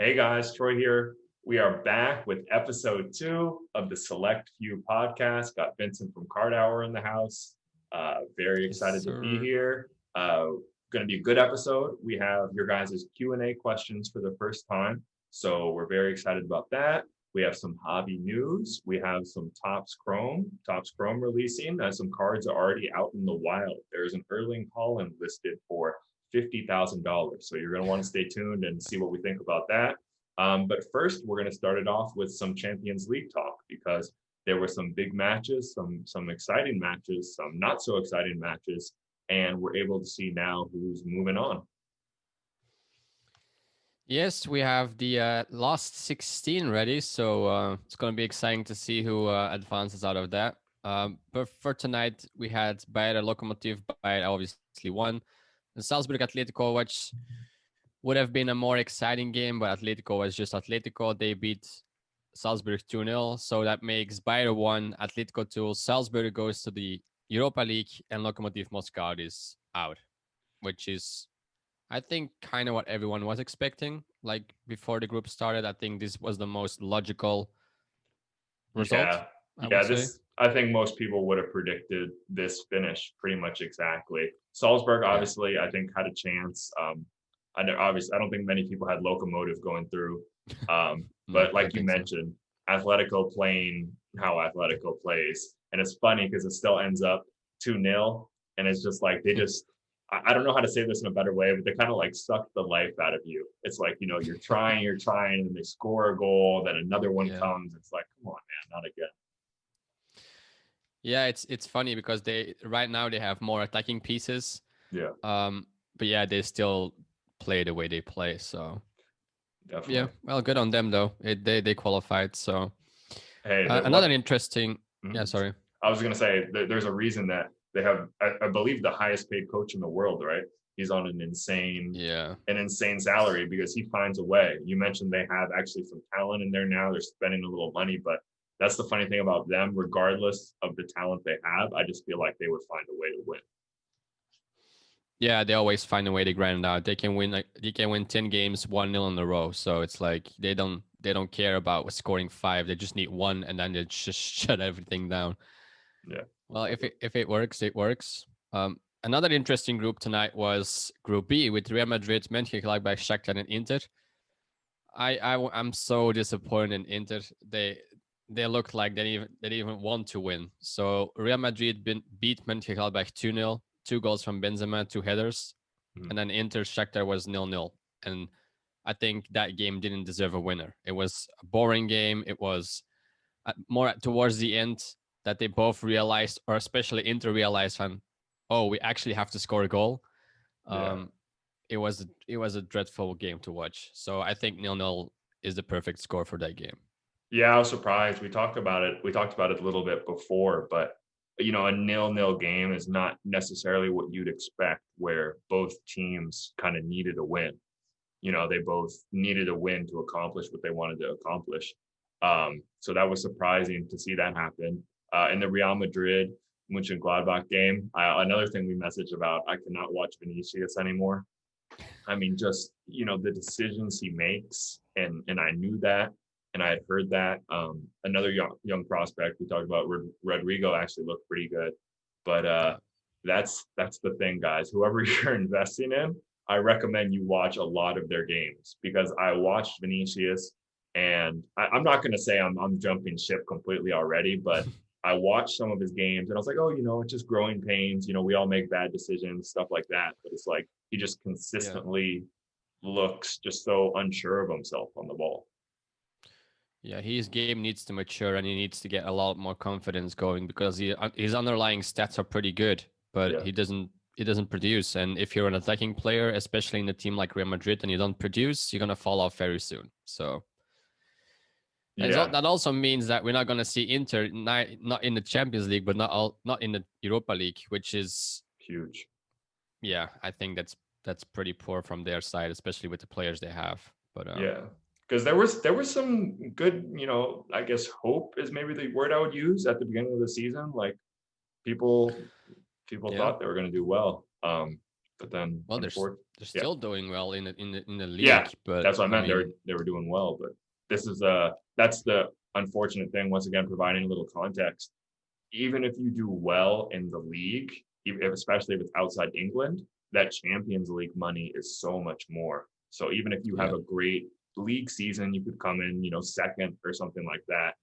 Hey guys, Troy here. We are back with episode 2 of the Select Few podcast. Got Vincent from Cardhour in the house. Very Yes, excited to be sir. here. Going to be a good episode. We have your guys' Q&A questions for the first time. So we're very excited about that. We have some hobby news. We have some Topps Chrome releasing. Some cards are already out in the wild. There's an Erling Haaland listed for $50,000. So you're going to want to stay tuned and see what we think about that. But first, we're going to start it off with some Champions League talk because there were some big matches, some exciting matches, some not so exciting matches, and we're able to see now who's moving on. Yes, we have the last 16 ready, so it's going to be exciting to see who advances out of that. But for tonight, we had Bayern Lokomotiv. Bayern obviously won. And Salzburg Atletico, which would have been a more exciting game, but Atletico was just Atletico. They beat Salzburg 2-0, so that makes Bayern 1, Atletico 2. Salzburg goes to the Europa League, and Lokomotiv Moscow is out, which is I think kind of what everyone was expecting. Like before the group started, I think this was the most logical result, Yeah, I would yeah. say. I think most people would have predicted this finish pretty much exactly. Salzburg, Yeah. obviously, I think had a chance. Obviously, I don't think many people had Locomotive going through. No, But I don't like you think so. mentioned, Atletico playing how Atletico plays, and it's funny because it still ends up 2-0, and it's just like they just. I don't know how to say this in a better way, but they kind of like suck the life out of you. It's like, you're trying, and they score a goal, then another one Yeah. comes. It's like, come on, man, not again. Yeah, it's funny because they right now they have more attacking pieces. Yeah, Um, but yeah, they still play the way they play. So yeah, definitely. well, good on them though. They qualified. So Hey, another interesting. Yeah, mhm. sorry. I was going to say there's a reason that they have, I believe, the highest paid coach in the world, right? He's on Yeah. an insane salary because he finds a way. You mentioned they have actually some talent in there now. They're spending a little money, but that's the funny thing about them. Regardless of the talent they have, I just feel like they would find a way to win. Yeah, they always find a way to grind it out. They can win 10 games 1-0 in a row. So it's like they don't care about scoring 5. They just need one and then they just shut everything down. Yeah, Well, if it works, it works. Another interesting group tonight was Group B with Real Madrid, Mönchengladbach, Shakhtar, and Inter. I'm so disappointed in Inter. They looked like they didn't even want to win. So Real Madrid beat Mönchengladbach 2-0, 2 goals from Benzema, 2 headers, mm-hmm. and then Inter Shakhtar was 0-0. And I think that game didn't deserve a winner. It was a boring game. It was more towards the end that they both realized, or especially Inter realized, oh, we actually have to score a goal. Yeah. Um, it was a dreadful game to watch. So I think 0-0 is the perfect score for that game. Yeah, I was surprised. We talked about it. We talked about it a little bit before, but a nil-nil game is not necessarily what you'd expect, where both teams kind of needed a win. They both needed a win to accomplish what they wanted to accomplish. So that was surprising to see that happen. In the Real Madrid Mönchengladbach game, another thing we messaged about, I cannot watch Vinicius anymore. I mean, just the decisions he makes, and I knew that, and I had heard that. Another young prospect we talked about, Rodrigo, actually looked pretty good, but Yeah. that's the thing, guys. Whoever you're investing in, I recommend you watch a lot of their games because I watched Vinicius, and I'm not going to say I'm jumping ship completely already, but I watched some of his games and I was like, oh, it's just growing pains. We all make bad decisions, stuff like that. But it's like he just Yeah. consistently looks just so unsure of himself on the ball. Yeah, his game needs to mature and he needs to get a lot more confidence going because his underlying stats are pretty good, but Yeah. he doesn't produce. And if you're an attacking player, especially in a team like Real Madrid, and you don't produce, you're gonna fall off very soon. So Yeah. that also means that we're not gonna see Inter not in the Champions League, but not in the Europa League, which is Huge. yeah, I think that's pretty poor from their side, especially with the players they have. But Yeah. Because there was some good, I guess hope is maybe the word I would use at the beginning of the season. Like people people yeah, thought they were going to do well. But then well, there's unfortunately. they're still doing well in the league. Yeah, But that's what I meant. mean, They were doing well, but this is that's the unfortunate thing. Once again, providing a little context. Even if you do well in the league, especially if it's outside England, that Champions League money is so much more. So even if you have a great league season, you could come in, second or something like that.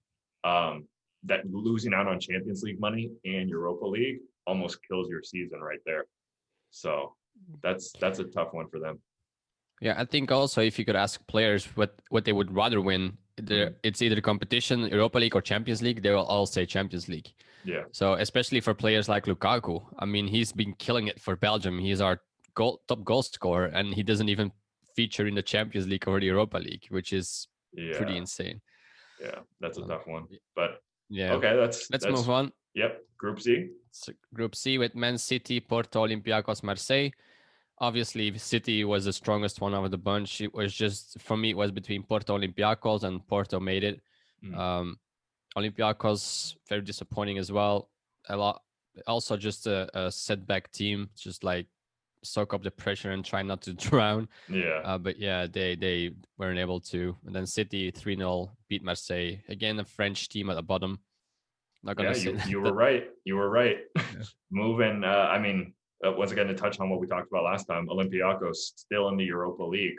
That losing out on Champions League money and Europa League almost kills your season right there. So that's a tough one for them. Yeah, I think also if you could ask players what they would rather win, it's either competition, Europa League or Champions League, they will all say Champions League. Yeah. So especially for players like Lukaku, I mean, he's been killing it for Belgium. He's our top goal scorer, and he doesn't even feature in the Champions League or the Europa League, which is pretty insane. Yeah, that's a tough one. But yeah, okay, let's move on. Yep, Group C. So Group C with Man City, Porto, Olympiakos, Marseille. Obviously, City was the strongest one out of the bunch. It was just, for me, it was between Porto, Olympiakos, and Porto made it. Olympiakos, very disappointing as well. A lot, also just a setback team, just like soak up the pressure and try not to drown. Yeah. But yeah, they weren't able to. And then City 3-0 beat Marseille. Again, a French team at the bottom. Not gonna say you were right. You were right. Yeah. Moving, once again, to touch on what we talked about last time, Olympiakos still in the Europa League,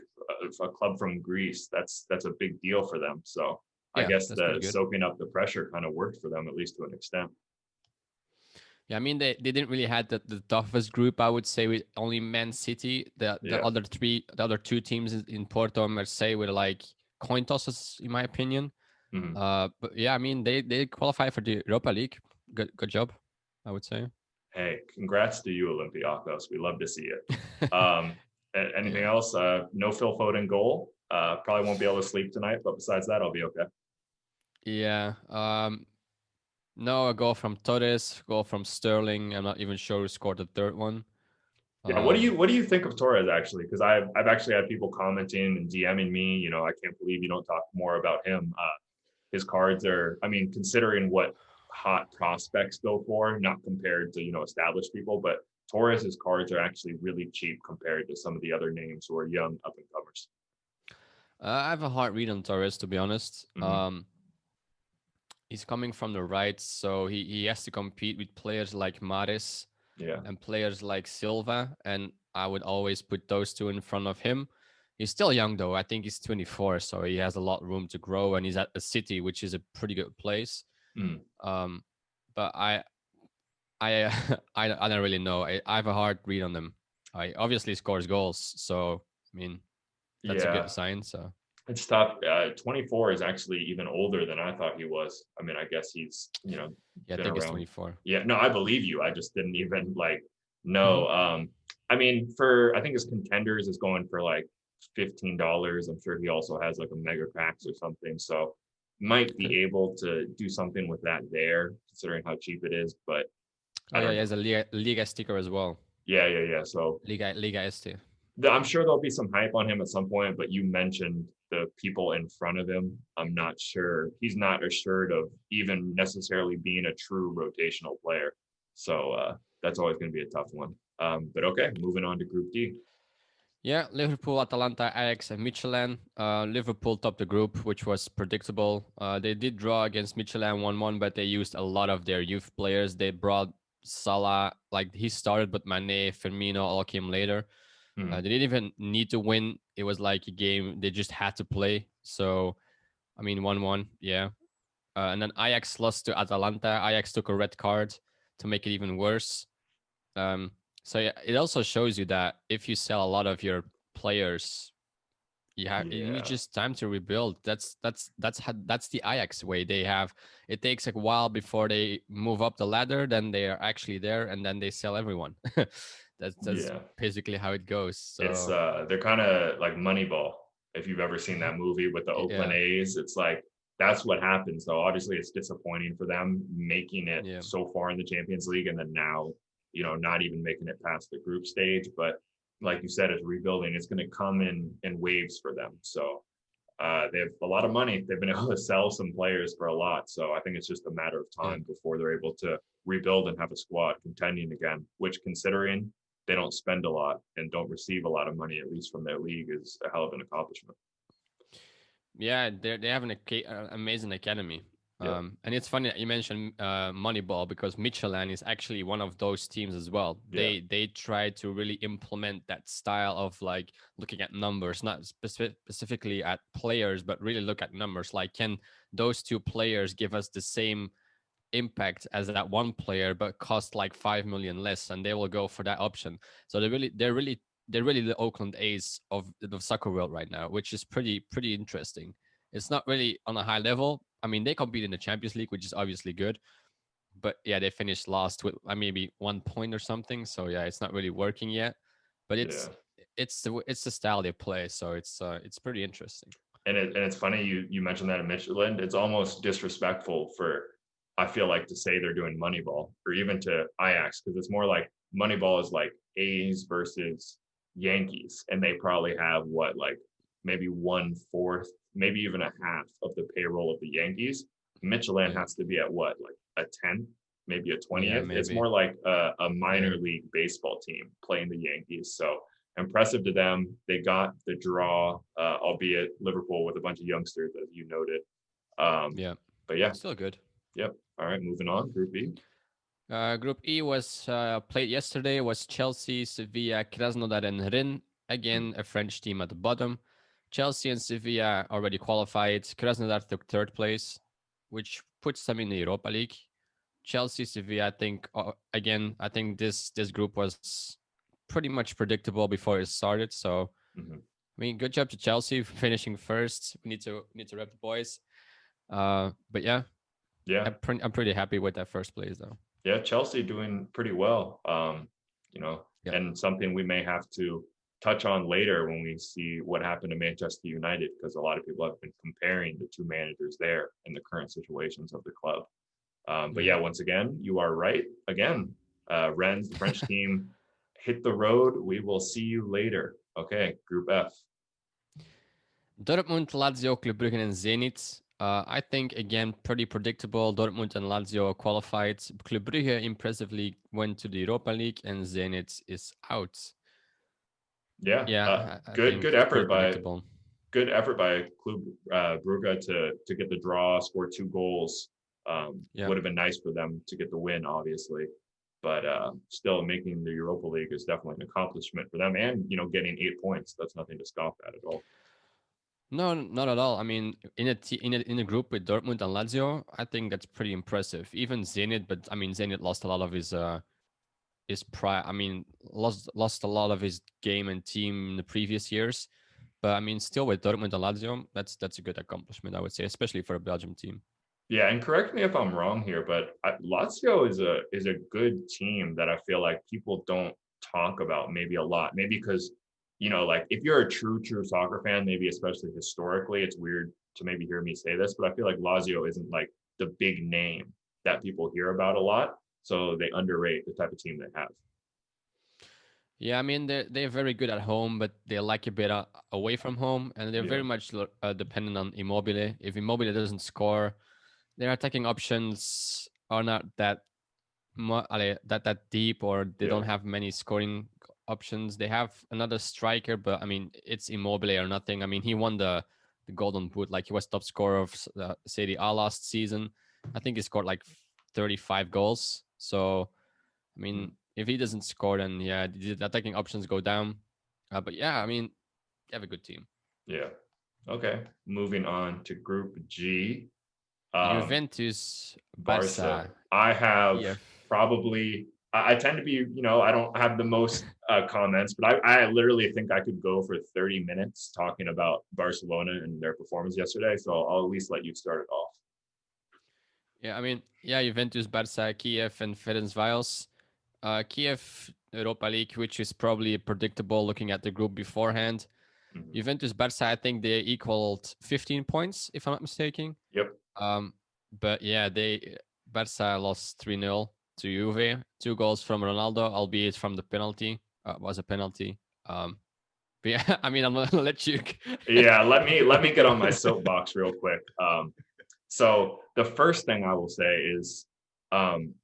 a club from Greece. That's a big deal for them. So I guess the soaking up the pressure kind of worked for them, at least to an extent. Yeah, I mean, they didn't really have the toughest group, I would say, with only Man City. The other two teams in Porto and Marseille were like coin tosses, in my opinion. But yeah, I mean, they qualify for the Europa League. Good job, I would say. Hey, congrats to you, Olympiakos. We love to see it. Anything else? No Phil Foden goal. Probably won't be able to sleep tonight, but besides that, I'll be okay. Yeah. No, a goal from Torres, goal from Sterling. I'm not even sure who scored the third one. Yeah, what do you think of Torres actually? Because I've actually had people commenting and DMing me. I can't believe you don't talk more about him. His cards are, I mean, considering what hot prospects go for, not compared to established people, but Torres's cards are actually really cheap compared to some of the other names who are young up and comers. I have a hard read on Torres, to be honest. He's coming from the right, so he has to compete with players like Maris and players like Silva, and I would always put those two in front of him. He's still young, though. I think he's 24, so he has a lot of room to grow, and he's at the City, which is a pretty good place. But I don't really know. I have a hard read on him. I obviously scores goals, so I mean that's a good sign. So it's tough. 24 is actually even older than I thought he was. I mean, I guess he's yeah, I think it's 24. Yeah, no, I believe you. I just didn't even know. I mean, I think his contenders is going for like $15. I'm sure he also has like a mega packs or something. So might be able to do something with that there, considering how cheap it is. But he has a Liga sticker as well. Yeah. So Liga ST. I'm sure there'll be some hype on him at some point. But you mentioned the people in front of him. I'm not sure. He's not assured of even necessarily being a true rotational player. So that's always going to be a tough one. But okay, moving on to Group D. Yeah, Liverpool, Atalanta, Ajax, and Michelin. Liverpool topped the group, which was predictable. They did draw against Michelin 1-1, but they used a lot of their youth players. They brought Salah, like he started, but Mane, Firmino all came later. They didn't even need to win. It was like a game they just had to play. So, I mean, 1-1, yeah. And then Ajax lost to Atalanta. Ajax took a red card to make it even worse. So yeah, it also shows you that if you sell a lot of your players, you need just time to rebuild. That's the Ajax way. It takes a while before they move up the ladder, then they are actually there, and then they sell everyone. that's basically how it goes. So it's they're kind of like Moneyball. If you've ever seen that movie with the Oakland A's, it's like that's what happens. So obviously it's disappointing for them making it so far in the Champions League, and then now not even making it past the group stage. But like you said, it's rebuilding. It's going to come in waves for them. So they have a lot of money. They've been able to sell some players for a lot. So I think it's just a matter of time before they're able to rebuild and have a squad contending again, which considering they don't spend a lot and don't receive a lot of money, at least from their league, is a hell of an accomplishment. Yeah, they have an amazing academy. Yeah. And it's funny that you mentioned Moneyball, because Michelin is actually one of those teams as well. Yeah. They try to really implement that style of like looking at numbers, not specifically at players, but really look at numbers. Like, can those two players give us the same impact as that one player, but cost like 5 million less, and they will go for that option. So they're really the Oakland A's of the soccer world right now, which is pretty interesting. It's not really on a high level. I mean, they compete in the Champions League, which is obviously good, but yeah, they finished last with maybe 1 point or something. So yeah, it's not really working yet. But Yeah. it's the style they play, so it's pretty interesting. And it's funny you mentioned that in Michelin. It's almost disrespectful for, I feel like, to say they're doing Moneyball or even to Ajax, because it's more like Moneyball is like A's versus Yankees, and they probably have what, like maybe 1/4, maybe even a half of the payroll of the Yankees. Michelin Yeah, has to be at what, like a 10th, maybe a yeah, 20th. It's maybe. more like a minor Yeah. league baseball team playing the Yankees. So impressive to them. They got the draw, albeit Liverpool with a bunch of youngsters, as you noted. Um, Yeah, but yeah, still good. yep. All right, moving on. Group E. Group E was played yesterday. Was Chelsea, Sevilla, Krasnodar, and Rennes. Mm, Again, a French team at the bottom. Chelsea and Sevilla already qualified. Krasnodar took third place, which puts them in the Europa League. Chelsea, Sevilla, I think again, I think this group was pretty much predictable before it started. So mhm. I mean, good job to Chelsea for finishing first. We need to rep the boys. But yeah, Yeah, I'm pretty happy with that first place though. yeah. Chelsea doing pretty well. You know, Yeah. and something we may have to touch on later when we see what happened to Manchester United, because a lot of people have been comparing the two managers there in the current situations of the club. But Yeah. yeah, once again, you are right. Again, Rennes, the French team, hit the road. We will see you later. Okay, Group F. Dortmund, Lazio, Club Brugge, and Zenit. I think again pretty predictable. Dortmund and Lazio qualified. Club Brugge impressively went to the Europa League, and Zenit is out. Yeah, Yeah, I good think pretty effort by predictable. Club Brugge to get the draw, score 2 goals. Yeah. Would have been nice for them to get the win, obviously, but still making the Europa League is definitely an accomplishment for them, and getting 8 points. That's nothing to scoff at all. No, not at all. I mean, in a group with Dortmund and Lazio, I think that's pretty impressive. Even Zenit, but I mean, Zenit lost a lot of his prior. I mean, lost a lot of his game and team in the previous years. But I mean, still with Dortmund and Lazio, that's a good accomplishment, I would say, especially for a Belgium team. Yeah, and correct me if I'm wrong here, but Lazio is a good team that I feel like people don't talk about maybe a lot. Maybe because like if you're a true soccer fan, maybe especially historically, it's weird to maybe hear me say this, but I feel like Lazio isn't like the big name that people hear about a lot, so they underrate the type of team they have. Yeah, I mean they're very good at home, but they lack a bit away from home, and they're Yeah, very much dependent on Immobile. If Immobile doesn't score, their attacking options are not that deep, or they yeah, don't have many scoring options. They have another striker, but I mean it's Immobile or nothing. I mean he won the Golden Boot, like he was top scorer of Serie A last season. I think he scored like 35 goals. So I mhm, mean if he doesn't score, then yeah, the attacking options go down. But yeah, I mean they have a good team. yeah. Okay, moving on to Group G. Um, Juventus, Barca. Barça, I have Kiev. probably, I tend to be, I don't have the most comments, but I literally think I could go for 30 minutes talking about Barcelona and their performance yesterday. So I'll at least let you start it off. Yeah, I mean, yeah, Juventus, Barça, Kiev, and Ferencváros. Kiev Europa League, which is probably predictable looking at the group beforehand. Mhm. Juventus, Barça, I think they equaled 15 points, if I'm not mistaken. Yep. Um, but yeah, Barça lost 3-0 to Juve. 2 goals from Ronaldo, albeit from the penalty. Was a penalty. But yeah, I mean, I'm gonna let you. Yeah. Let me get on my soapbox real quick. So the first thing I will say is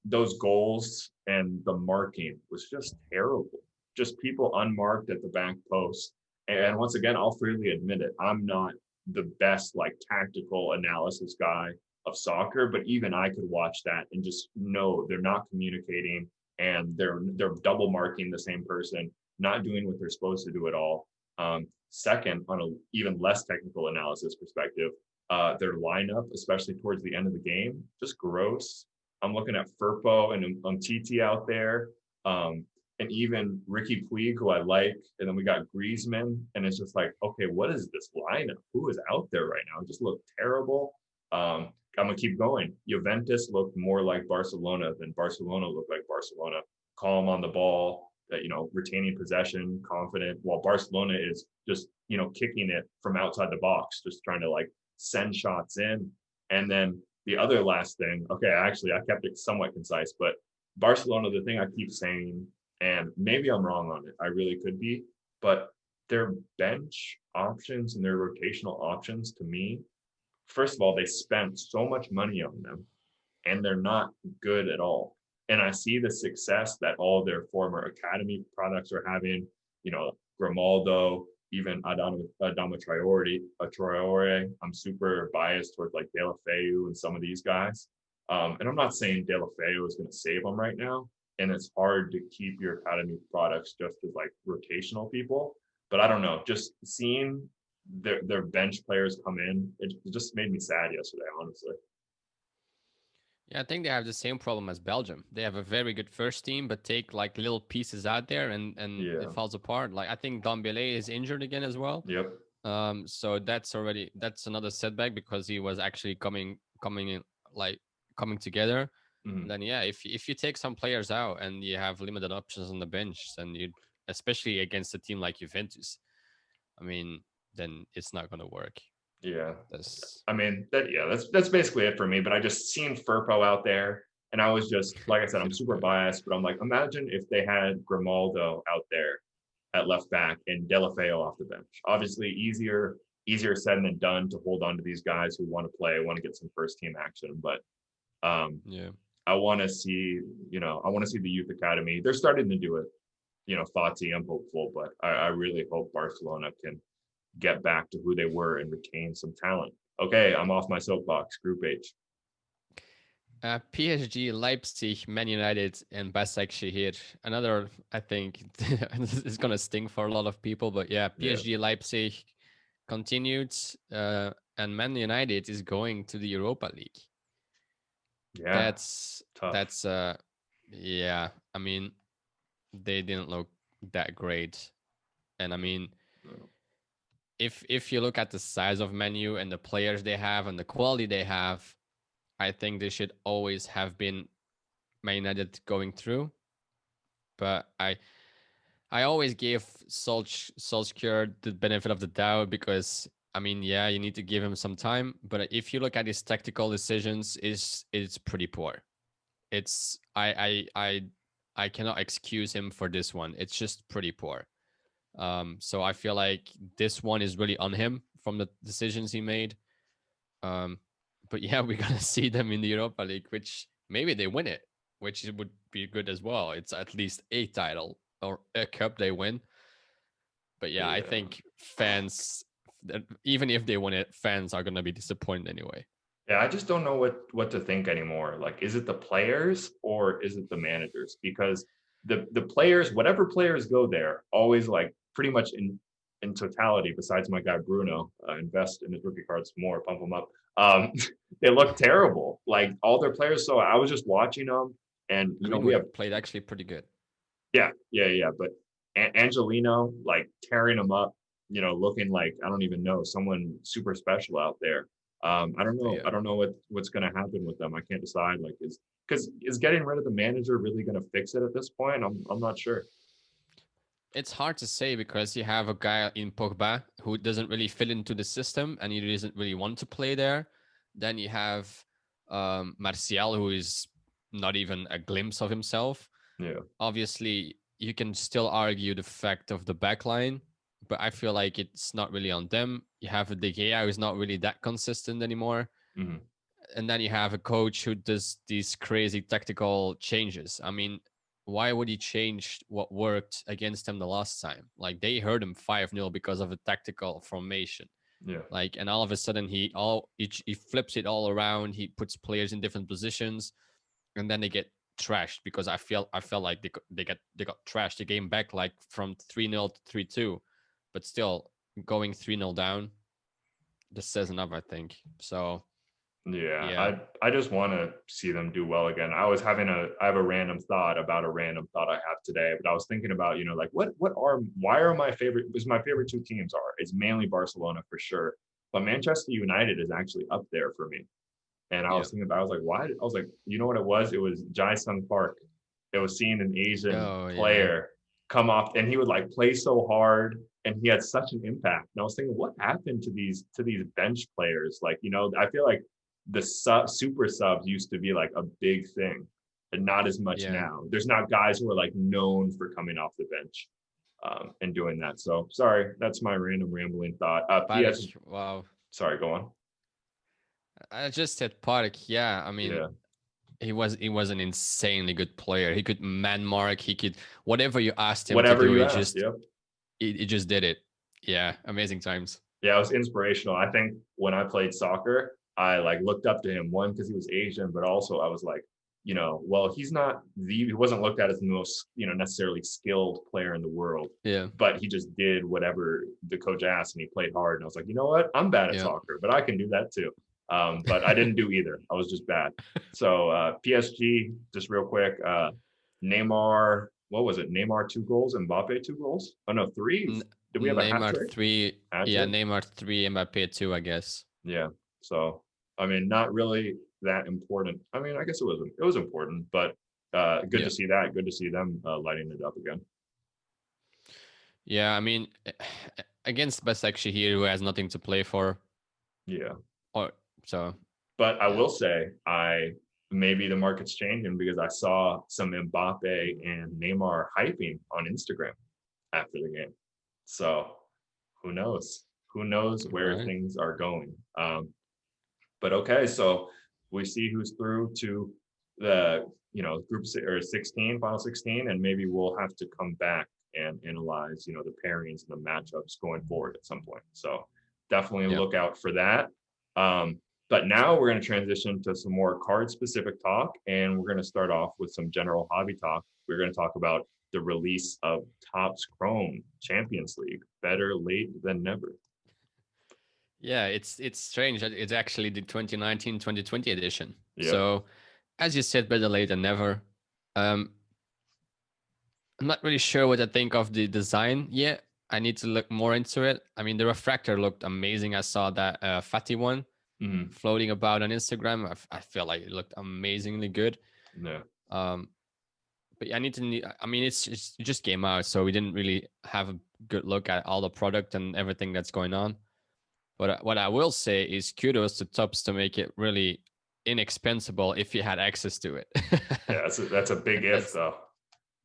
those goals and the marking was just terrible. just people unmarked at the back post. And once again, I'll freely admit it. I'm not the best like tactical analysis guy of soccer, but even I could watch that and just know they're not communicating and they're double marking the same person, not doing what they're supposed to do at all. Second, on an even less technical analysis perspective, their lineup, especially towards the end of the game, just gross. I'm looking at Firpo and Umtiti out there, and even Ricky Puig, who I like, and then we got Griezmann, and it's just like, okay, what is this lineup? Who is out there right now? It just looked terrible. I'm gonna keep going. Juventus looked more like Barcelona than Barcelona looked like Barcelona. Calm on the ball, retaining possession, confident, while Barcelona is just, kicking it from outside the box, just trying to like send shots in. And then the other last thing, okay, actually, I kept it somewhat concise, but Barcelona, the thing I keep saying, and maybe I'm wrong on it, I really could be, but their bench options and their rotational options to me, first of all, they spent so much money on them and they're not good at all. And I see the success that all their former academy products are having, Grimaldo, even Adama Traore. I'm super biased towards like Deulofeu and some of these guys. And I'm not saying Deulofeu is going to save them right now. And it's hard to keep your academy products just as like rotational people. But I don't know, just seeing their bench players come in, it just made me sad yesterday, honestly. Yeah, I think they have the same problem as Belgium. They have a very good first team, but take like little pieces out there and Yeah. it falls apart. Like I think Dembele is injured again as well. Yep. So that's another setback because he was actually coming in like coming together. Mm-hmm. And then yeah, if you take some players out and you have limited options on the bench, then you, especially against a team like Juventus, I mean, then it's not gonna work. Yeah. That's I mean, that's basically it for me. But I just seen Firpo out there, and I was just, like I said, I'm super biased, but I'm like, imagine if they had Grimaldo out there at left back and Deulofeu off the bench. Obviously, easier said than done to hold on to these guys who want to play, want to get some first team action. But yeah. I want to see, I want to see the youth academy. They're starting to do it. Fati, I'm hopeful, but I really hope Barcelona can get back to who they were and retain some talent. Okay, I'm off my soapbox. Group H. PSG, Leipzig, Man United, and Başakşehir. Another, I think, is going to sting for a lot of people, but yeah, PSG, Leipzig continued, and Man United is going to the Europa League. Yeah, that's tough. That's yeah. I mean, they didn't look that great, and I mean, if you look at the size of Man U and the players they have and the quality they have, I think they should always have been Man United going through. But I always gave Solskjaer the benefit of the doubt because I mean, yeah, you need to give him some time. But if you look at his tactical decisions, it's pretty poor. It's I cannot excuse him for this one. It's just pretty poor. So I feel like this one is really on him from the decisions he made. But yeah, we're gonna see them in the Europa League, which maybe they win it, which would be good as well. It's at least a title or a cup they win. But yeah, I think fans, even if they win it, fans are gonna be disappointed anyway. Yeah, I just don't know what to think anymore. Like, is it the players or is it the managers? Because the players, whatever players go there, always like pretty much in totality, besides my guy Bruno, invest in his rookie cards more, pump them up. They look terrible. Like all their players. So I was just watching them, and we have played actually pretty good. Yeah. But Angelino like tearing them up, looking like I don't even know someone super special out there. I don't know. Yeah. I don't know what's going to happen with them. I can't decide. Like, is getting rid of the manager really going to fix it at this point? I'm not sure. It's hard to say because you have a guy in Pogba who doesn't really fit into the system and he doesn't really want to play there. Then you have Martial, who is not even a glimpse of himself. Yeah. Obviously, you can still argue the fact of the backline, but I feel like it's not really on them. You have a De Gea who's not really that consistent anymore. Mm-hmm. And then you have a coach who does these crazy tactical changes. I mean, why would he change what worked against him the last time? Like they hurt him 5-0 because of a tactical formation. Yeah. Like, and all of a sudden he flips it all around. He puts players in different positions, and then they get trashed because I felt like they got trashed. They came back like from 3-0 to 3-2, but still going 3-0 down. This says enough, I think. So Yeah, yeah. I just want to see them do well again. I have a random thought about a random thought I have today, but I was thinking about, like why are my favorite, because my favorite two teams it's mainly Barcelona for sure, but Manchester United is actually up there for me. And I Yeah. was thinking about, I was like, why? I was like, you know what it was? It was Jai-Sung Park. It was seeing an Asian Oh yeah. player come off, and he would like play so hard, and he had such an impact. And I was thinking, what happened to these bench players? Like, I feel like the super subs used to be like a big thing, and not as much Yeah. now. There's not guys who are like known for coming off the bench and doing that. So sorry, that's my random rambling thought. Park, wow. Sorry, go on. I just said Park. Yeah, I mean, Yeah, he was an insanely good player. He could man mark. He could whatever you asked him to whatever do. you asked. Yep. He just did it. Yeah, amazing times. Yeah, it was inspirational. I think when I played soccer, I like looked up to him, one because he was Asian, but also I was like, well, he wasn't looked at as the most, necessarily skilled player in the world, Yeah, but he just did whatever the coach asked and he played hard. And I was like, you know what? I'm bad at yeah. soccer, but I can do that too. But I didn't do either. I was just bad. So PSG, just real quick, Neymar, what was it? Neymar 2 goals, Mbappe 2 goals? Oh no, three. Did we have a hat Neymar trick? 3. Hat Yeah, trick? Neymar 3, Mbappe 2, I guess. Yeah. So I mean, not really that important. I mean, I guess it was important, but good Yeah. to see that. Good to see them lighting it up again. Yeah, I mean, against Besiktas here, who has nothing to play for, Yeah. or so. But I Yeah, will say, maybe the market's changing because I saw some Mbappe and Neymar hyping on Instagram after the game. So who knows? Who knows where right. things are going? But okay, so we see who's through to the group or 16, final 16, and maybe we'll have to come back and analyze the pairings and the matchups going forward at some point. So definitely Yeah, look out for that. But now we're going to transition to some more card specific talk, and we're going to start off with some general hobby talk. We're going to talk about the release of Topps Chrome Champions League. Better late than never. yeah. It's strange that it's actually the 2019-2020 edition. Yep. So, as you said, better late than never. Um, I'm not really sure what I think of the design yet. I need to look more into it. I mean, the refractor looked amazing. I saw that fatty one Mm-hmm. floating about on Instagram. I feel like it looked amazingly good. Yeah. Um, but I I mean, it just came out, so we didn't really have a good look at all the product and everything that's going on. But what I will say is kudos to Topps to make it really inexpensible if you had access to it. Yeah, that's a big if that's though.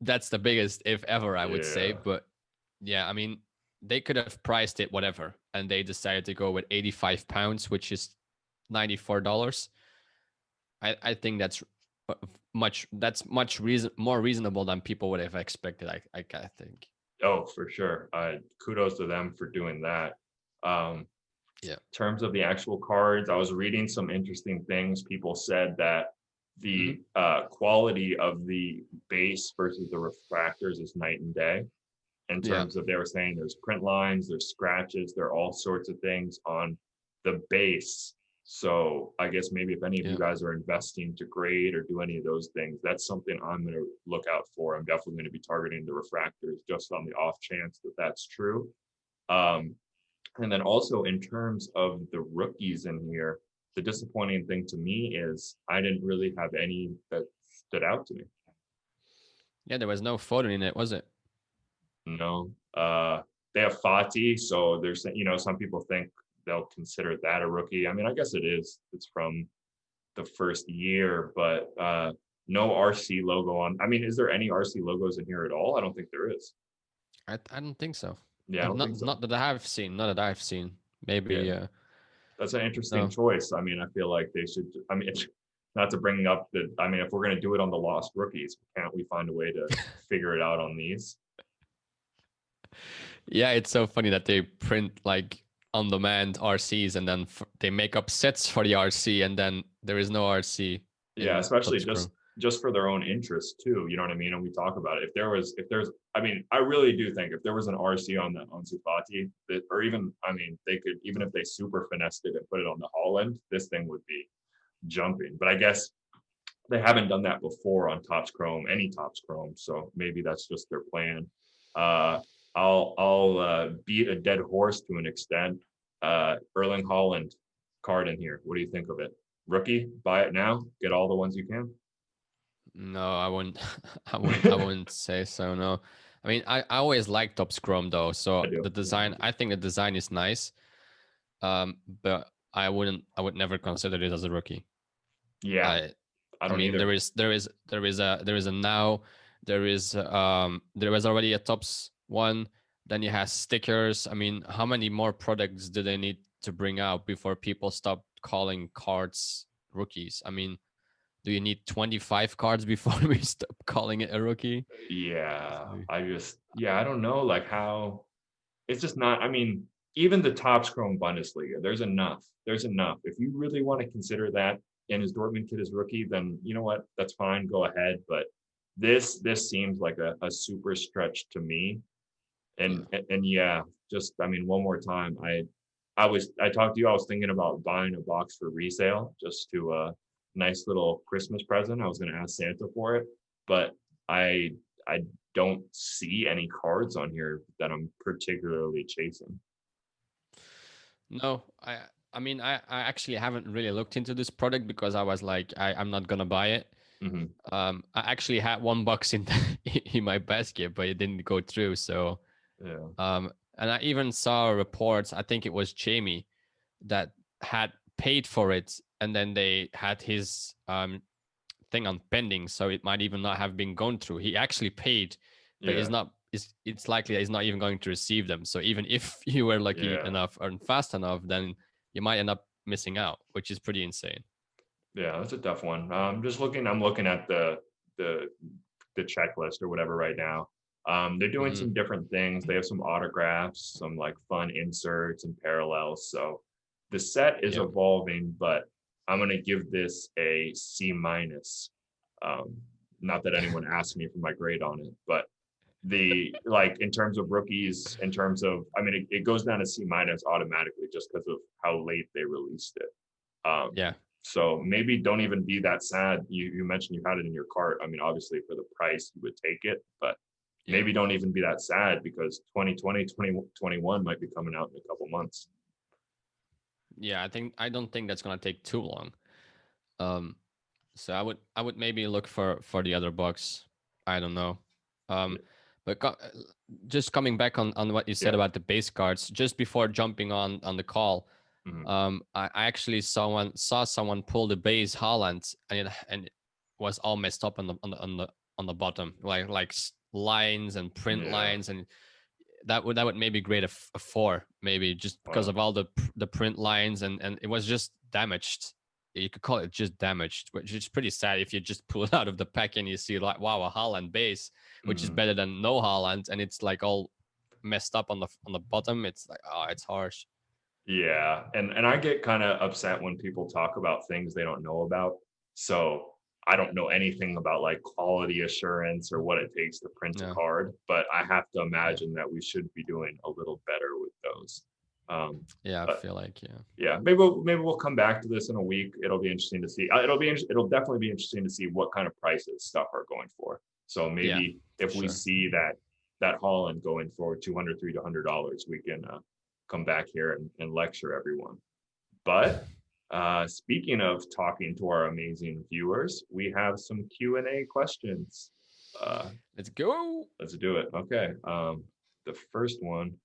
that's the biggest if ever, I would say. Yeah. But yeah, I mean, they could have priced it whatever, and they decided to go with £85, which is $94. I think that's more reasonable than people would have expected. I think. Oh, for sure. Kudos to them for doing that. Yeah. In terms of the actual cards, I was reading some interesting things. People said that Hmm. the quality of the base versus the refractors is night and day. In Yeah. terms of, they were saying there's print lines, there's scratches, there are all sorts of things on the base. So I guess maybe if any of you Yeah. guys are investing to grade or do any of those things, that's something I'm going to look out for. I'm definitely going to be targeting the refractors just on the off chance that that's true. And then also in terms of the rookies in here, the disappointing thing to me is I didn't really have any that stood out to me. Yeah. There was no photo in it, was it? No, they have Fati, so there's some people think they'll consider that a rookie. I mean, I guess it is. It's from the first year, but no RC logo on. I mean, is there any RC logos in here at all? I don't think there is. I don't think so. Yeah, I don't think so. Not that I've seen. Not that I've seen. Yeah, Maybe. that's an interesting No. choice. I mean, I feel like they should. I mean, not to bring up the, I mean, if we're going to do it on the lost rookies, can't we find a way to figure it out on these? Yeah, it's so funny that they print like on demand RCs and then they make up sets for the RC and then there is no RC Yeah, in especially Top Scrum. just for their own interest too. You know what I mean? And we talk about it. If there's, I mean, I really do think if there was an RC on the on Sufati, that, or even, I mean, they could, even if they super finessed it and put it on the Holland, this thing would be jumping. But I guess they haven't done that before on Topps Chrome, any Topps Chrome. So maybe that's just their plan. Uh, I'll beat a dead horse to an extent. Erling Holland card in here. What do you think of it? Rookie, buy it now. Get all the ones you can. No, I wouldn't. I wouldn't say so. No, I mean, I always liked Top Scrum though. So I do. the design, I think the design is nice. But I would never consider it as a rookie. Yeah, I I don't mean, either. there is a now, there was already a Tops one. Then you have stickers. I mean, how many more products do they need to bring out before people stop calling cards rookies? I mean, do you need 25 cards before we stop calling it a rookie? Yeah, So, yeah, I don't know, like how it's just not. I mean, even the Topps Chrome Bundesliga, there's enough. There's enough. If you really want to consider that and his Dortmund kid is rookie, then you know what? That's fine. Go ahead. But this seems like a super stretch to me. yeah. And yeah, just I mean, one more time, I talked to you. I was thinking about buying a box for resale just to nice little Christmas present. I was going to ask Santa for it, but I don't see any cards on here that I'm particularly chasing. No, I mean, I actually haven't really looked into this product because I was like, I'm not gonna buy it. Hmm. I actually had one box in in my basket, but it didn't go through. So, Yeah, and I even saw reports. I think it was Jamie that had paid for it, and then they had his thing on pending, so it might even not have been gone through. He actually paid, but yeah, it's likely that he's not even going to receive them. So even if you were lucky yeah, enough and fast enough, then you might end up missing out, which is pretty insane. yeah. That's a tough one. Just looking, I'm looking at the the checklist or whatever right now. They're doing Hmm. some different things. They have some autographs, some like fun inserts and parallels. So the set is Yeah. evolving, but I'm gonna give this a C minus. Um, not that anyone asked me for my grade on it, but the like in terms of rookies, in terms of I mean it goes down to C minus automatically just because of how late they released it. Yeah. So maybe don't even be that sad. You mentioned you had it in your cart. I mean, obviously for the price you would take it, but Yeah. maybe don't even be that sad because 2020, 2021 might be coming out in a couple months. Yeah. I don't think that's gonna take too long. Um, so I would maybe look for the other box. I don't know. Um, Yeah. but just coming back on what you said Yeah. about the base cards, just before jumping on the call, Mhm. I actually saw someone pull the base Holland and it was all messed up on the bottom, like lines and print Yeah. lines, and that would maybe grade a 4 maybe just because Wow. of all the print lines and it was just damaged. You could call it just damaged, which is pretty sad if you just pull it out of the pack and you see like wow, a Holland base, which is Mhm. better than no Holland, and it's like all messed up on the bottom. It's like, oh, it's harsh. Yeah. And I get kind of upset when people talk about things they don't know about. So I don't know anything about like quality assurance or what it takes to print a Yeah, card, but I have to yeah, imagine that we should be doing a little better with those. Um, yeah. I but feel like, yeah, yeah, maybe we'll come back to this in a week. It'll be interesting to see. It'll definitely be interesting to see what kind of prices stuff are going for. So yeah, maybe for if we sure. see that Holland going for 200 $300, we can come back here and lecture everyone. But speaking of talking to our amazing viewers, we have some Q&A questions. Uh, Let's go. let's do it. Okay. The first one,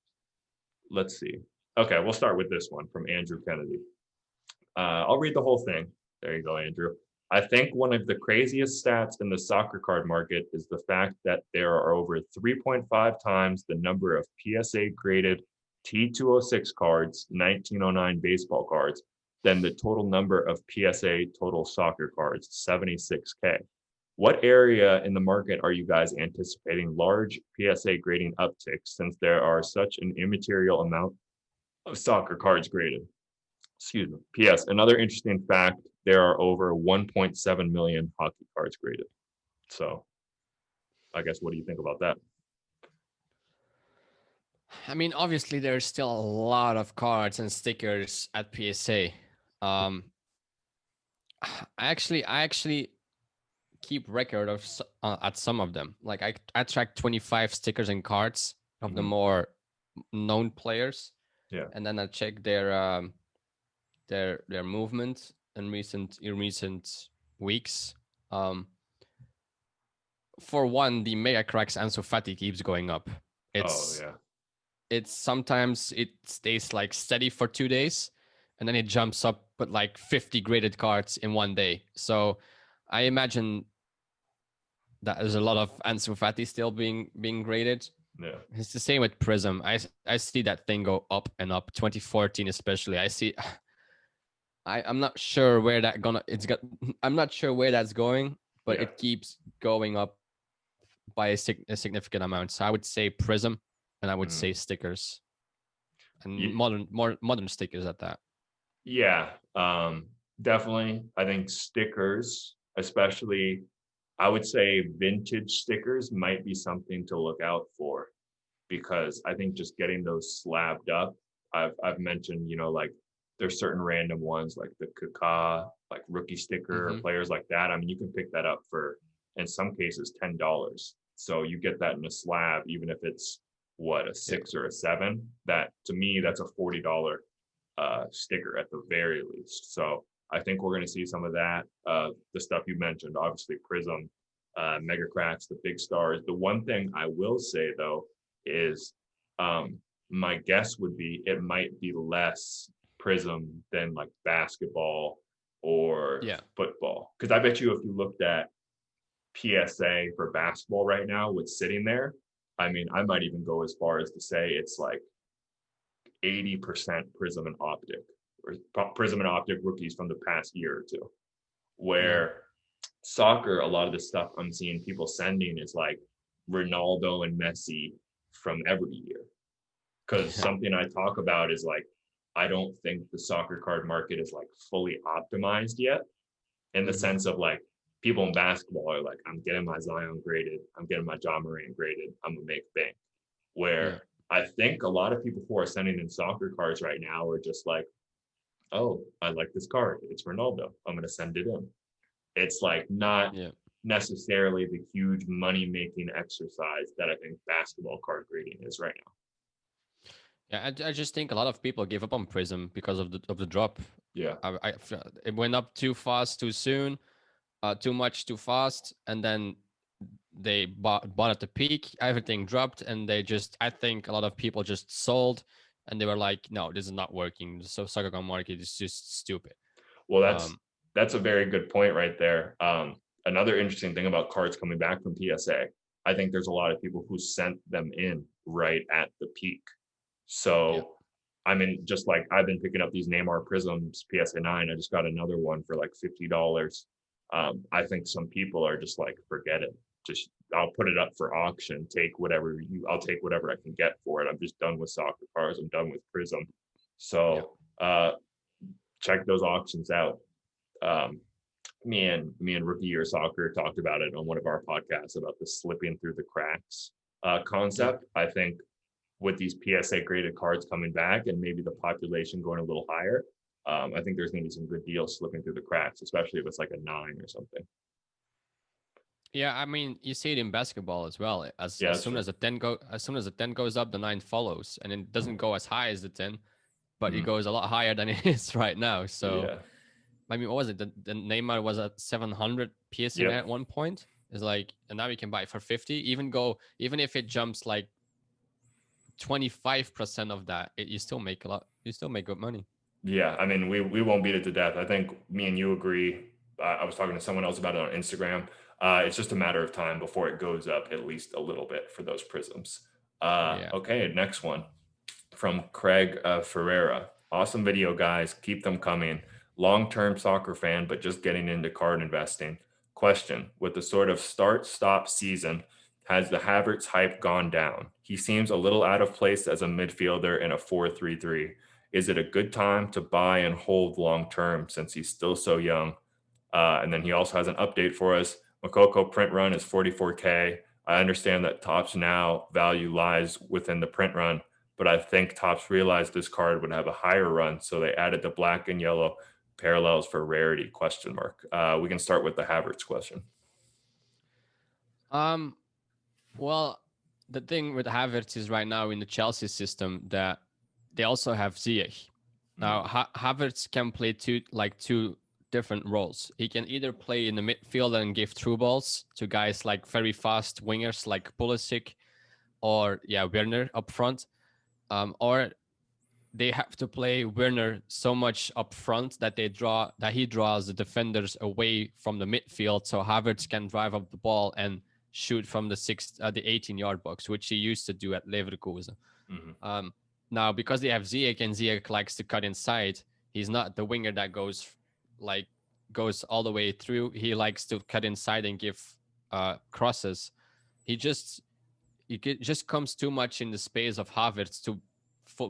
let's see. Okay, we'll start with this one from Andrew Kennedy. I'll read the whole thing. There you go, Andrew. I think one of the craziest stats in the soccer card market is the fact that there are over 3.5 times the number of PSA graded T206 cards, 1909 baseball cards, then the total number of PSA total soccer cards, 76K. What area in the market are you guys anticipating large PSA grading upticks since there are such an immaterial amount of soccer cards graded? Excuse me. P.S. Another interesting fact, there are over 1.7 million hockey cards graded. So I guess, what do you think about that? I mean, obviously, there's still a lot of cards and stickers at PSA. I actually keep record of at some of them. Like I track 25 stickers and cards of the more known players. Yeah. And then I check their movement in recent weeks. For one, the mega cracks Ansu Fati keeps going up. It's sometimes it stays like steady for 2 days, and then it jumps up with like 50 graded cards in one day. So I imagine that there's a lot of Ansu Fati still being graded. Yeah. It's the same with Prism. I see that thing go up and up. 2014 especially. I'm not sure where I'm not sure where that's going, but it keeps going up by a significant amount. So I would say Prism, and I would say stickers, and modern stickers at that. Yeah, definitely. I think stickers, especially, I would say vintage stickers might be something to look out for, because I think just getting those slabbed up, I've mentioned, like there's certain random ones like the Kaká, like rookie sticker, or players like that. I mean, you can pick that up for, in some cases, $10. So you get that in a slab, even if it's a 6 or a 7. That, to me, that's a $40 sticker at the very least. So I think we're going to see some of that. The stuff you mentioned, obviously Prism, Mega Cracks, the big stars. The one thing I will say though is, my guess would be it might be less Prism than like basketball or football. Because I bet you if you looked at PSA for basketball right now, what's sitting there, I mean, I might even go as far as to say it's like 80% Prism and Optic, or Prism and Optic rookies from the past year or two. Where soccer, a lot of the stuff I'm seeing people sending is like Ronaldo and Messi from every year. Because something I talk about is like, I don't think the soccer card market is like fully optimized yet, in the sense of like, people in basketball are like, I'm getting my Zion graded, I'm getting my John Moran graded, I'm gonna make bank. Where I think a lot of people who are sending in soccer cards right now are just like, oh, I like this card, it's Ronaldo, I'm gonna send it in. It's like not necessarily the huge money making exercise that I think basketball card grading is right now. Yeah, I just think a lot of people give up on Prism because of the drop. Yeah, it went up too fast, too soon. Too much too fast, and then they bought at the peak, everything dropped, and I think a lot of people just sold, and they were like, no, this is not working, so soccer card market is just stupid. Well, that's a very good point right there. Another interesting thing about cards coming back from PSA, I think there's a lot of people who sent them in right at the peak. So I mean, just like I've been picking up these Neymar Prisms PSA 9, I just got another one for like $50. I think some people are just like, forget it. Just, I'll put it up for auction. I'll take whatever I can get for it. I'm just done with soccer cards. I'm done with Prism. So check those auctions out. Me and Rookie Year Soccer talked about it on one of our podcasts about the slipping through the cracks concept. I think with these PSA graded cards coming back and maybe the population going a little higher, I think there's going to be some good deals slipping through the cracks, especially if it's like a 9 or something. Yeah, I mean, you see it in basketball as well. As soon as the 10 goes up, the 9 follows, and it doesn't go as high as the 10, but it goes a lot higher than it is right now. So, I mean, what was it? The Neymar was at 700 PSA at one point. It's like, and now you can buy it for 50. Even if it jumps like 25% of that, you still make a lot. You still make good money. Yeah, I mean, we won't beat it to death. I think me and you agree. I was talking to someone else about it on Instagram. It's just a matter of time before it goes up at least a little bit for those Prisms. Okay, next one from Craig Ferreira. Awesome video, guys. Keep them coming. Long-term soccer fan, but just getting into card investing. Question: with the sort of start-stop season, has the Havertz hype gone down? He seems a little out of place as a midfielder in a 4-3-3. Is it a good time to buy and hold long-term since he's still so young? And then he also has an update for us. Makoko print run is 44K. I understand that Topps now value lies within the print run, but I think Topps realized this card would have a higher run, so they added the black and yellow parallels for rarity, question mark. We can start with the Havertz question. Well, the thing with Havertz is right now in the Chelsea system that they also have Ziyech. Now, Havertz can play two different roles. He can either play in the midfield and give through balls to guys like very fast wingers like Pulisic or Werner up front, or they have to play Werner so much up front that he draws the defenders away from the midfield, so Havertz can drive up the ball and shoot from the 18-yard box, which he used to do at Leverkusen. Now, because they have Ziyech and Ziyech likes to cut inside, he's not the winger that goes all the way through. He likes to cut inside and give crosses. He just comes too much in the space of Havertz to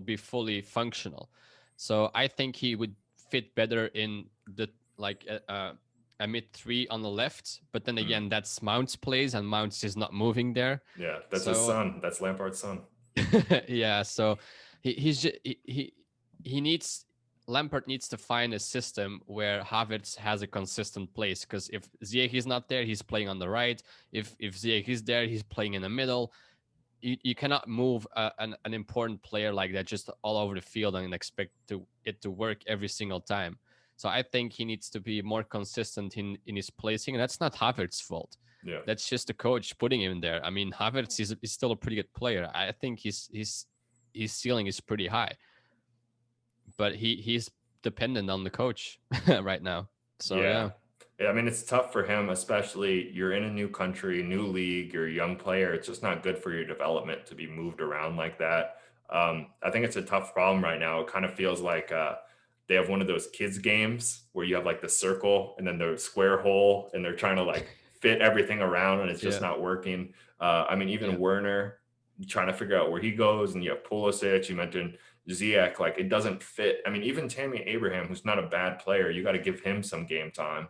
be fully functional. So I think he would fit better in the a mid three on the left, but then again, that's Mount's plays, and Mount's is not moving there. Yeah, that's his son. That's Lampard's son. Yeah, so Lampard needs to find a system where Havertz has a consistent place, because if Ziyech is not there, he's playing on the right. If Ziyech is there, he's playing in the middle. You cannot move an important player like that just all over the field and expect it to work every single time. So I think he needs to be more consistent in his placing, and that's not Havertz's fault. Yeah, that's just the coach putting him there. I mean, Havertz is still a pretty good player. I think his ceiling is pretty high, but he's dependent on the coach right now. So yeah. I mean, it's tough for him, especially you're in a new country, new league, you're a young player. It's just not good for your development to be moved around like that. I think it's a tough problem right now. It kind of feels like they have one of those kids games where you have like the circle and then the square hole, and they're trying to like fit everything around, and it's just not working. I mean, even Werner trying to figure out where he goes, and you have Pulisic, you mentioned Ziyech, like it doesn't fit. I mean, even Tammy Abraham, who's not a bad player, you got to give him some game time,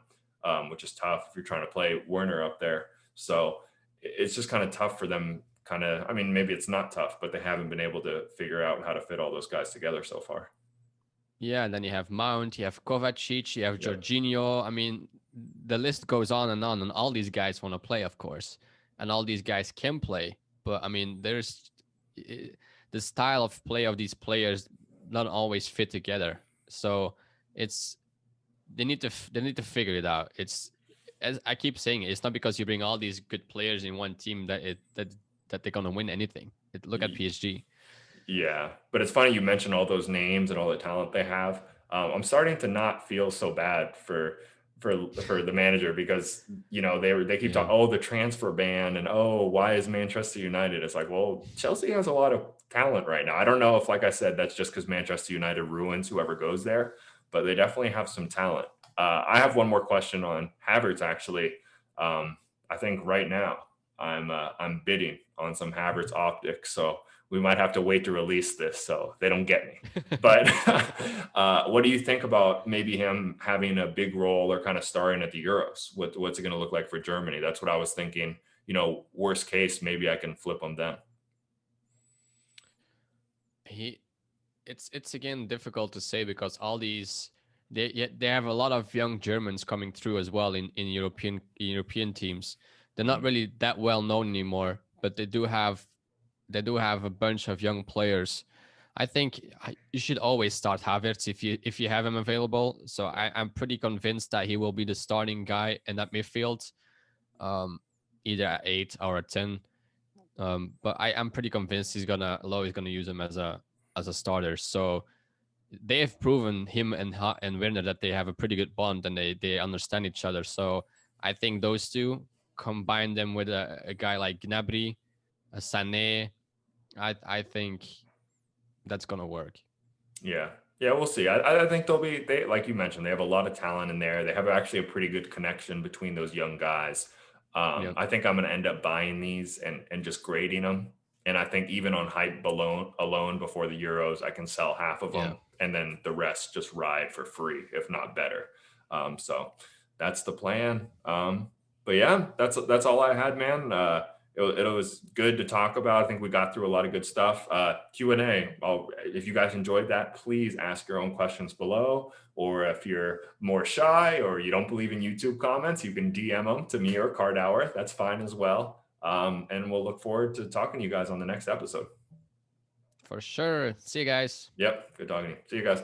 which is tough if you're trying to play Werner up there. So it's just kind of tough for them. I mean, maybe it's not tough, but they haven't been able to figure out how to fit all those guys together so far. Yeah, and then you have Mount, you have Kovacic, you have Jorginho. I mean, the list goes on, and all these guys want to play, of course, and all these guys can play. But I mean, there's the style of play of these players not always fit together. So they need to figure it out. It's, as I keep saying, it's not because you bring all these good players in one team that they're gonna win anything. Look at PSG. Yeah, but it's funny you mentioned all those names and all the talent they have. I'm starting to not feel so bad for the manager, because they keep talking, the transfer ban, and why is Manchester United? It's like, well, Chelsea has a lot of talent right now. I don't know if, like I said, that's just because Manchester United ruins whoever goes there, but they definitely have some talent. I have one more question on Havertz, actually. I think right now I'm bidding on some Havertz optics, so we might have to wait to release this so they don't get me. But what do you think about maybe him having a big role or kind of starring at the Euros? What's it going to look like for Germany? That's what I was thinking. Worst case, maybe I can flip him then. It's again difficult to say, because all these they have a lot of young Germans coming through as well in European teams. They're not really that well known anymore, but they do have a bunch of young players. I think you should always start Havertz if you have him available. So I'm pretty convinced that he will be the starting guy in that midfield, either at 8 or at 10. But I'm pretty convinced Lowe is gonna use him as a starter. So they have proven, him and Werner, that they have a pretty good bond and they understand each other. So I think those two, combine them with a guy like Gnabry, Sané, I think that's gonna work. Yeah, Yeah, we'll see. I think they like you mentioned, they have a lot of talent in there. They have actually a pretty good connection between those young guys. Yep. I think I'm going to end up buying these and just grading them. And I think even on hype alone before the Euros, I can sell half of Yeah. them, and then the rest just ride for free, if not better. So that's the plan. But yeah, that's all I had, man. It was good to talk about. I think we got through a lot of good stuff. Q&A. If you guys enjoyed that, please ask your own questions below. Or if you're more shy or you don't believe in YouTube comments, you can DM them to me or Cardhour. That's fine as well. And we'll look forward to talking to you guys on the next episode. For sure. See you guys. Yep. Good talking to you. See you guys.